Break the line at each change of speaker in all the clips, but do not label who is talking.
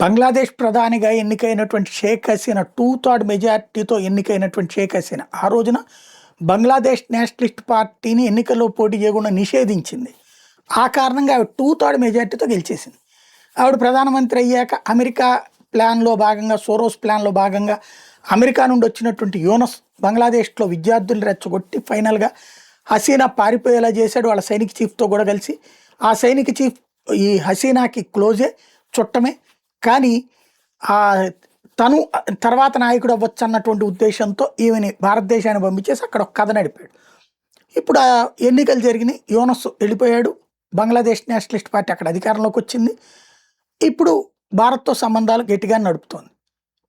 బంగ్లాదేశ్ ప్రధానిగా ఎన్నికైనటువంటి షేక్ హసీనా 2/3 మెజార్టీతో ఎన్నికైనటువంటి షేక్ హసీనా ఆ రోజున బంగ్లాదేశ్ నేషనలిస్ట్ పార్టీని ఎన్నికల్లో పోటీ చేయకుండా నిషేధించింది. ఆ కారణంగా ఆవిడ 2/3 మెజార్టీతో గెలిచేసింది. ఆవిడ ప్రధానమంత్రి అయ్యాక అమెరికా ప్లాన్లో భాగంగా, సోరోస్ ప్లాన్లో భాగంగా అమెరికా నుండి వచ్చినటువంటి యూనస్ బంగ్లాదేశ్లో విద్యార్థులు రెచ్చగొట్టి ఫైనల్గా హసీనా పారిపోయేలా చేశాడు. వాళ్ళ సైనిక చీఫ్తో కూడా కలిసి. ఆ సైనిక చీఫ్ ఈ హసీనాకి క్లోజే, చుట్టమే. కానీ తను తర్వాత నాయకుడు అవ్వచ్చు అన్నటువంటి ఉద్దేశంతో ఈమెని భారతదేశాన్ని పంపించేసి అక్కడ ఒక కథ నడిపాడు. ఇప్పుడు ఆ ఎన్నికలు జరిగినాయి, యూనస్ వెళ్ళిపోయాడు, బంగ్లాదేశ్ నేషనలిస్ట్ పార్టీ అక్కడ అధికారంలోకి వచ్చింది. ఇప్పుడు భారత్తో సంబంధాలు గట్టిగా నడుపుతోంది.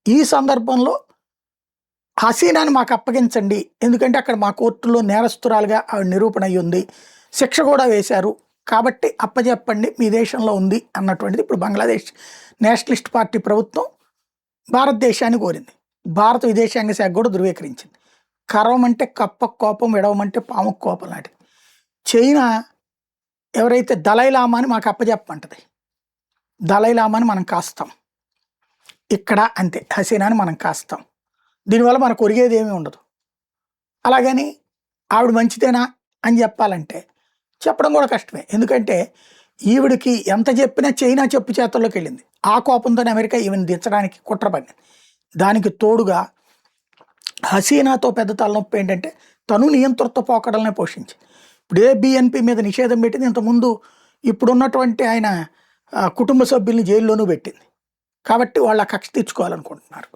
ఈ సందర్భంలో హసీనాని మాకు అప్పగించండి, ఎందుకంటే అక్కడ మా కోర్టులో నేరస్తురాలుగా ఆవిడ నిరూపణ అయ్యి ఉంది, శిక్ష కూడా వేశారు, కాబట్టి అప్పచెప్పండి, మీ దేశంలో ఉంది అన్నటువంటిది ఇప్పుడు బంగ్లాదేశ్ నేషనలిస్ట్ పార్టీ ప్రభుత్వం భారతదేశాన్ని కోరింది. భారత విదేశాంగ శాఖ కూడా ధృవీకరించింది. కరవమంటే కప్ప కోపం, విడవమంటే పాము కోపం లాంటిది. చైనా ఎవరైతే దలైలామాని మాకు అప్పచెప్పమంటది, దలైలామాని మనం కాస్తాం, ఇక్కడ అంతే హసీనాని మనం కాస్తాం, దీనివల్ల మనకు ఒరిగేది ఏమీ ఉండదు. అలాగని ఆవిడ మంచిదేనా అని చెప్పాలంటే చెప్పడం కూడా కష్టమే. ఎందుకంటే ఈవిడికి ఎంత చెప్పినా చైనా చెప్పు చేతుల్లోకి వెళ్ళింది. ఆ కోపంతోనే అమెరికా ఈవెన్ దించడానికి కుట్ర పడింది. దానికి తోడుగా హసీనాతో పెద్ద తలనొప్పి ఏంటంటే తను నియంతృత్వ పోకడలనే పోషించింది. ఇప్పుడు బిఎన్పి మీద నిషేధం పెట్టింది, ఇంతకుముందు ఇప్పుడున్నటువంటి ఆయన కుటుంబ సభ్యుల్ని జైల్లోనూ పెట్టింది. కాబట్టి వాళ్ళ కక్ష తెచ్చుకోవాలనుకుంటున్నారు.